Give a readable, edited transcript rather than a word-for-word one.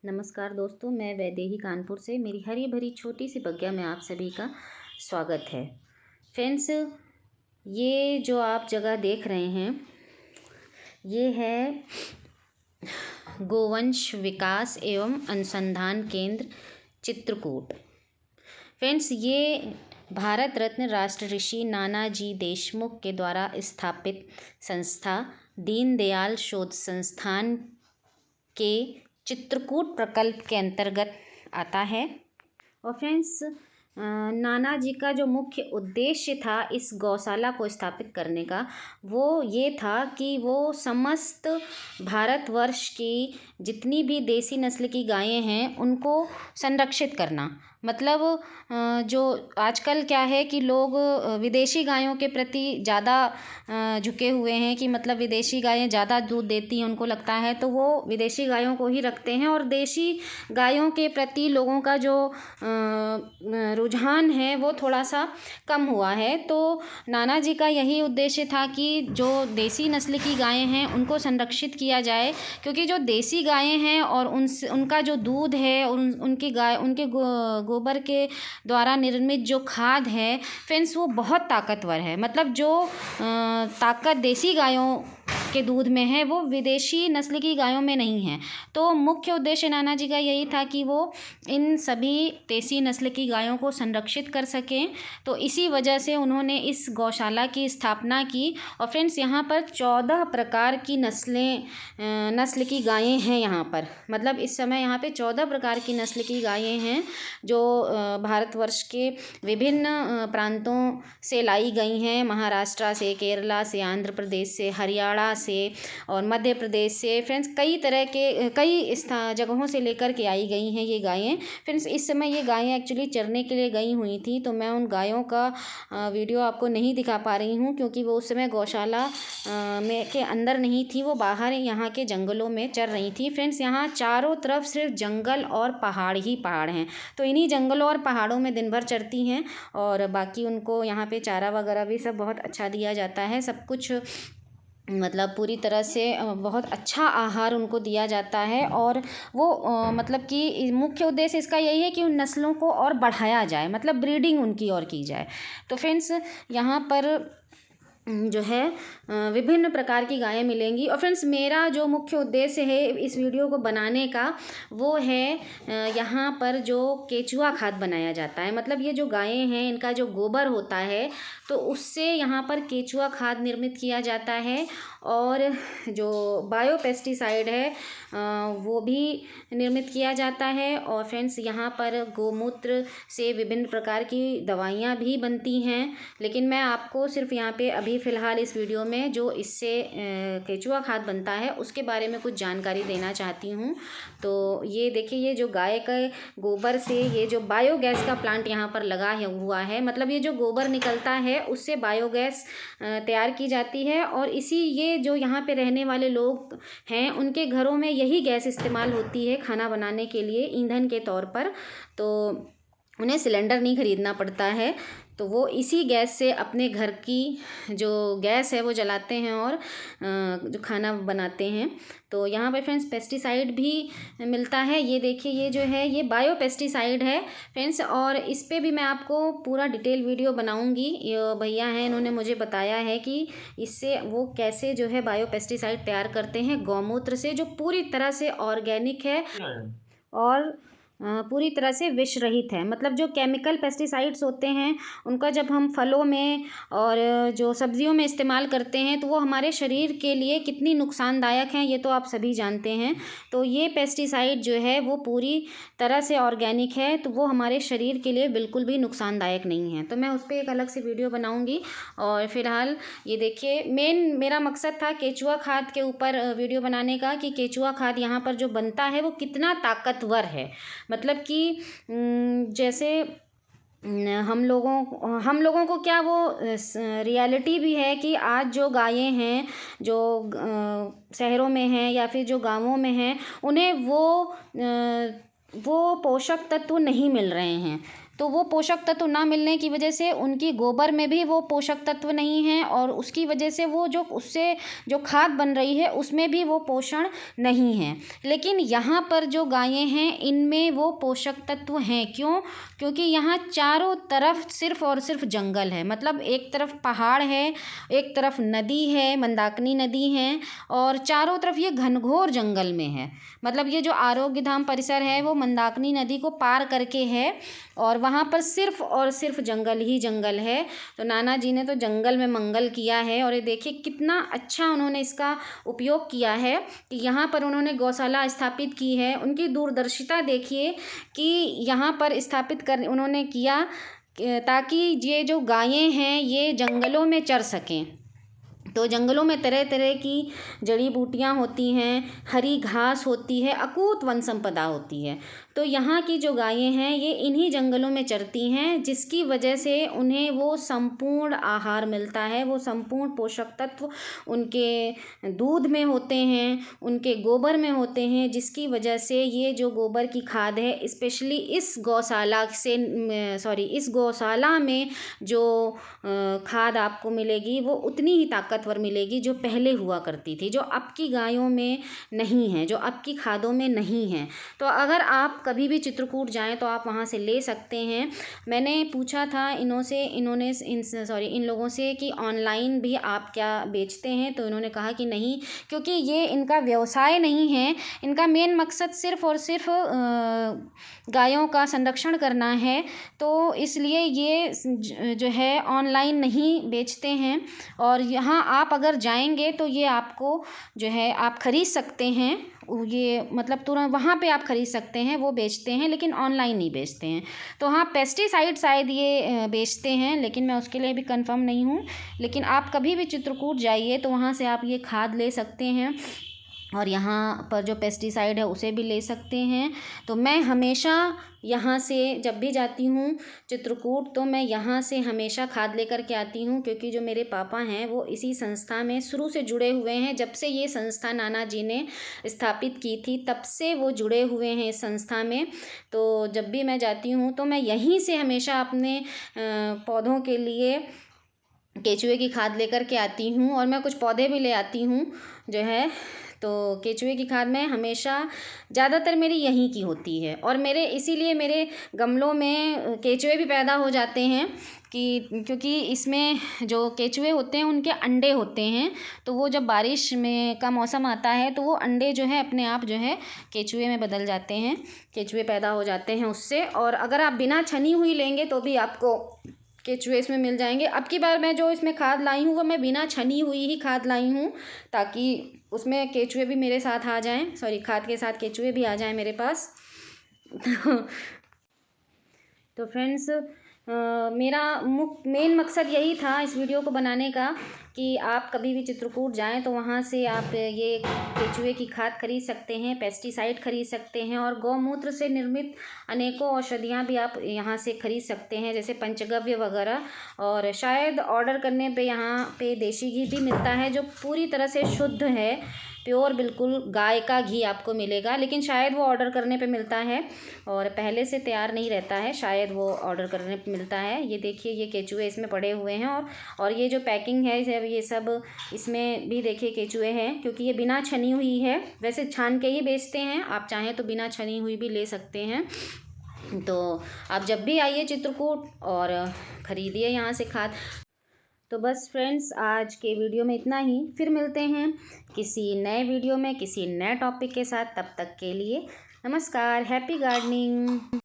नमस्कार दोस्तों, मैं वैदेही कानपुर से मेरी हरी भरी छोटी सी बगिया में आप सभी का स्वागत है। फ्रेंड्स, ये जो आप जगह देख रहे हैं ये है गोवंश विकास एवं अनुसंधान केंद्र चित्रकूट। फ्रेंड्स, ये भारत रत्न राष्ट्र ऋषि नानाजी देशमुख के द्वारा स्थापित संस्था दीनदयाल शोध संस्थान के चित्रकूट प्रकल्प के अंतर्गत आता है। और फ्रेंड्स, नाना जी का जो मुख्य उद्देश्य था इस गौशाला को स्थापित करने का, वो ये था कि वो समस्त भारतवर्ष की जितनी भी देसी नस्ल की गायें हैं उनको संरक्षित करना। मतलब जो आजकल क्या है कि लोग विदेशी गायों के प्रति ज़्यादा झुके हुए हैं कि मतलब विदेशी गायें ज़्यादा दूध देती हैं, उनको लगता है, तो वो विदेशी गायों को ही रखते हैं और देशी गायों के प्रति लोगों का जो रुझान है वो थोड़ा सा कम हुआ है। तो नाना जी का यही उद्देश्य था कि जो देसी नस्ल की गायें हैं उनको संरक्षित किया जाए, क्योंकि जो देसी गायें हैं और उनका जो दूध है, उनके गोबर के द्वारा निर्मित जो खाद है फ्रेंड्स, वो बहुत ताकतवर है। मतलब जो ताकत देसी गायों के दूध में है वो विदेशी नस्ल की गायों में नहीं है। तो मुख्य उद्देश्य नाना जी का यही था कि वो इन सभी देसी नस्ल की गायों को संरक्षित कर सकें। तो इसी वजह से उन्होंने इस गौशाला की स्थापना की। और फ्रेंड्स, यहाँ पर 14 प्रकार की नस्ल की गायें हैं यहाँ पर। मतलब इस समय यहाँ पे 14 प्रकार की नस्ल की गायें हैं जो भारतवर्ष के विभिन्न प्रांतों से लाई गई हैं। महाराष्ट्र से, केरला से, आंध्र प्रदेश से, हरियाणा से और मध्य प्रदेश से। फ्रेंड्स, कई जगहों से लेकर के आई गई हैं ये गायें। फ्रेंड्स, इस समय ये गायें एक्चुअली चरने के लिए गई हुई थी, तो मैं उन गायों का वीडियो आपको नहीं दिखा पा रही हूँ, क्योंकि वो उस समय गौशाला में के अंदर नहीं थी, वो बाहर यहाँ के जंगलों में चर रही थी। फ्रेंड्स, यहाँ चारों तरफ सिर्फ जंगल और पहाड़ ही पहाड़ हैं, तो इन्हीं जंगलों और पहाड़ों में दिन भर चरती हैं। और बाकी उनको यहाँ पे चारा वगैरह भी सब बहुत अच्छा दिया जाता है। सब कुछ मतलब पूरी तरह से बहुत अच्छा आहार उनको दिया जाता है। और वो मतलब कि मुख्य उद्देश्य इसका यही है कि उन नस्लों को और बढ़ाया जाए, मतलब ब्रीडिंग उनकी और की जाए। तो फ्रेंड्स, यहाँ पर जो है विभिन्न प्रकार की गायें मिलेंगी। और फ्रेंड्स, मेरा जो मुख्य उद्देश्य है इस वीडियो को बनाने का वो है यहाँ पर जो केचुआ खाद बनाया जाता है। मतलब ये जो गायें हैं इनका जो गोबर होता है तो उससे यहाँ पर केचुआ खाद निर्मित किया जाता है। और जो बायो पेस्टिसाइड है वो भी निर्मित किया जाता है। और फ्रेंड्स, यहाँ पर गोमूत्र से विभिन्न प्रकार की दवाइयाँ भी बनती हैं, लेकिन मैं आपको सिर्फ यहाँ पे अभी फ़िलहाल इस वीडियो में जो इससे केचुआ खाद बनता है उसके बारे में कुछ जानकारी देना चाहती हूँ। तो ये देखिए, ये जो गाय के गोबर से ये जो बायोगैस का प्लांट यहाँ पर लगा हुआ है, मतलब ये जो गोबर निकलता है उससे बायोगैस तैयार की जाती है। और ये जो यहाँ पे रहने वाले लोग हैं उनके घरों में यही गैस इस्तेमाल होती है खाना बनाने के लिए, ईंधन के तौर पर। तो उन्हें सिलेंडर नहीं खरीदना पड़ता है, तो वो इसी गैस से अपने घर की जो गैस है वो जलाते हैं और जो खाना बनाते हैं। तो यहाँ पे फ्रेंड्स पेस्टिसाइड भी मिलता है। ये देखिए, ये जो है ये बायो पेस्टिसाइड है फ्रेंड्स, और इस पे भी मैं आपको पूरा डिटेल वीडियो बनाऊंगी। ये भैया हैं, इन्होंने मुझे बताया है कि इससे वो कैसे जो है बायो पेस्टिसाइड तैयार करते हैं गौमूत्र से, जो पूरी तरह से ऑर्गेनिक है और पूरी तरह से विष रहित है। मतलब जो केमिकल पेस्टिसाइड्स होते हैं उनका जब हम फलों में और जो सब्जियों में इस्तेमाल करते हैं तो वो हमारे शरीर के लिए कितनी नुकसानदायक हैं ये तो आप सभी जानते हैं। तो ये पेस्टिसाइड जो है वो पूरी तरह से ऑर्गेनिक है, तो वो हमारे शरीर के लिए बिल्कुल भी नुकसानदायक नहीं है। तो मैं उस पर एक अलग से वीडियो बनाऊँगी। और फिलहाल ये देखिए, मेरा मकसद था केचुआ खाद के ऊपर वीडियो बनाने का, कि केचुआ खाद यहाँ पर जो बनता है वो कितना ताकतवर है। मतलब कि जैसे हम लोगों को क्या वो रियलिटी भी है कि आज जो गायें हैं जो शहरों में हैं या फिर जो गांवों में हैं, उन्हें वो पोषक तत्व नहीं मिल रहे हैं। तो वो पोषक तत्व ना मिलने की वजह से उनकी गोबर में भी वो पोषक तत्व नहीं हैं, और उसकी वजह से वो जो उससे जो खाद बन रही है उसमें भी वो पोषण नहीं है। लेकिन यहाँ पर जो गायें हैं इनमें वो पोषक तत्व हैं। क्यों? क्योंकि यहाँ चारों तरफ सिर्फ़ और सिर्फ जंगल है। मतलब एक तरफ पहाड़ है, एक तरफ नदी है, मंदाकिनी नदी है, और चारों तरफ ये घनघोर जंगल में है। मतलब ये जो आरोग्य धाम परिसर है वो मंदाकिनी नदी को पार करके है, और वहाँ पर सिर्फ़ और सिर्फ जंगल ही जंगल है। तो नाना जी ने तो जंगल में मंगल किया है, और ये देखिए कितना अच्छा उन्होंने इसका उपयोग किया है कि यहाँ पर उन्होंने गौशाला स्थापित की है। उनकी दूरदर्शिता देखिए कि यहाँ पर स्थापित कर उन्होंने किया ताकि ये जो गायें हैं ये जंगलों में चर सकें। तो जंगलों में तरह तरह की जड़ी बूटियाँ होती हैं, हरी घास होती है, अकूत वन संपदा होती है। तो यहाँ की जो गायें हैं ये इन्हीं जंगलों में चरती हैं, जिसकी वजह से उन्हें वो संपूर्ण आहार मिलता है, वो संपूर्ण पोषक तत्व उनके दूध में होते हैं, उनके गोबर में होते हैं, जिसकी वजह से ये जो गोबर की खाद है स्पेशली इस गौशाला में जो खाद आपको मिलेगी वो उतनी ही ताकतवर मिलेगी जो पहले हुआ करती थी, जो अब की गायों में नहीं है, जो अब की खादों में नहीं है। तो अगर आप कभी भी चित्रकूट जाएं तो आप वहाँ से ले सकते हैं। मैंने पूछा था इन लोगों से कि ऑनलाइन भी आप क्या बेचते हैं, तो इन्होंने कहा कि नहीं, क्योंकि ये इनका व्यवसाय नहीं है। इनका मेन मकसद सिर्फ़ और सिर्फ गायों का संरक्षण करना है, तो इसलिए ये जो है ऑनलाइन नहीं बेचते हैं। और यहाँ आप अगर जाएंगे तो ये आपको जो है आप ख़रीद सकते हैं, ये मतलब तुरंत वहाँ पे आप ख़रीद सकते हैं, वो बेचते हैं, लेकिन ऑनलाइन नहीं बेचते हैं। तो हाँ, पेस्टिसाइड शायद ये बेचते हैं, लेकिन मैं उसके लिए भी कंफर्म नहीं हूँ। लेकिन आप कभी भी चित्रकूट जाइए तो वहाँ से आप ये खाद ले सकते हैं, और यहाँ पर जो पेस्टिसाइड है उसे भी ले सकते हैं। तो मैं हमेशा यहाँ से जब भी जाती हूँ चित्रकूट, तो मैं यहाँ से हमेशा खाद लेकर के आती हूँ, क्योंकि जो मेरे पापा हैं वो इसी संस्था में शुरू से जुड़े हुए हैं। जब से ये संस्था नाना जी ने स्थापित की थी तब से वो जुड़े हुए हैं इस संस्था में। तो जब भी मैं जाती हूँ तो मैं यहीं से हमेशा अपने पौधों के लिए केचुए की खाद लेकर के आती हूँ, और मैं कुछ पौधे भी ले आती हूँ जो है। तो केचुए की खाद में हमेशा ज़्यादातर मेरी यहीं की होती है, और इसीलिए मेरे गमलों में केचुए भी पैदा हो जाते हैं क्योंकि इसमें जो केचुए होते हैं उनके अंडे होते हैं। तो वो जब बारिश का मौसम आता है तो वो अंडे जो है अपने आप जो है केचुए में बदल जाते हैं, केचुए पैदा हो जाते हैं उससे। और अगर आप बिना छनी हुई लेंगे तो भी आपको केचुए इसमें मिल जाएंगे। अब की बार मैं जो इसमें खाद लाई हूँ वो मैं बिना छनी हुई ही खाद लाई हूँ, ताकि उसमें केचुए भी मेरे साथ आ जाएं, खाद के साथ केचुए भी आ जाएं मेरे पास। तो फ्रेंड्स, मेरा मेन मकसद यही था इस वीडियो को बनाने का कि आप कभी भी चित्रकूट जाएं तो वहाँ से आप ये केचुए की खाद खरीद सकते हैं, पेस्टिसाइड खरीद सकते हैं, और गौमूत्र से निर्मित अनेकों औषधियाँ भी आप यहाँ से खरीद सकते हैं, जैसे पंचगव्य वगैरह। और शायद ऑर्डर करने पे यहाँ पे देसी घी भी मिलता है जो पूरी तरह से शुद्ध है, प्योर बिल्कुल गाय का घी आपको मिलेगा। लेकिन शायद वो ऑर्डर करने पे मिलता है और पहले से तैयार नहीं रहता है, शायद वो ऑर्डर करने पे मिलता है। ये देखिए ये केचुए इसमें पड़े हुए हैं, और ये जो पैकिंग है ये सब इसमें भी देखिए केचुए हैं, क्योंकि ये बिना छनी हुई है। वैसे छान के ही बेचते हैं, आप चाहें तो बिना छनी हुई भी ले सकते हैं। तो आप जब भी आइए चित्रकूट और ख़रीदिए यहाँ से खाद। तो बस फ्रेंड्स, आज के वीडियो में इतना ही। फिर मिलते हैं किसी नए वीडियो में किसी नए टॉपिक के साथ। तब तक के लिए नमस्कार, हैप्पी गार्डनिंग।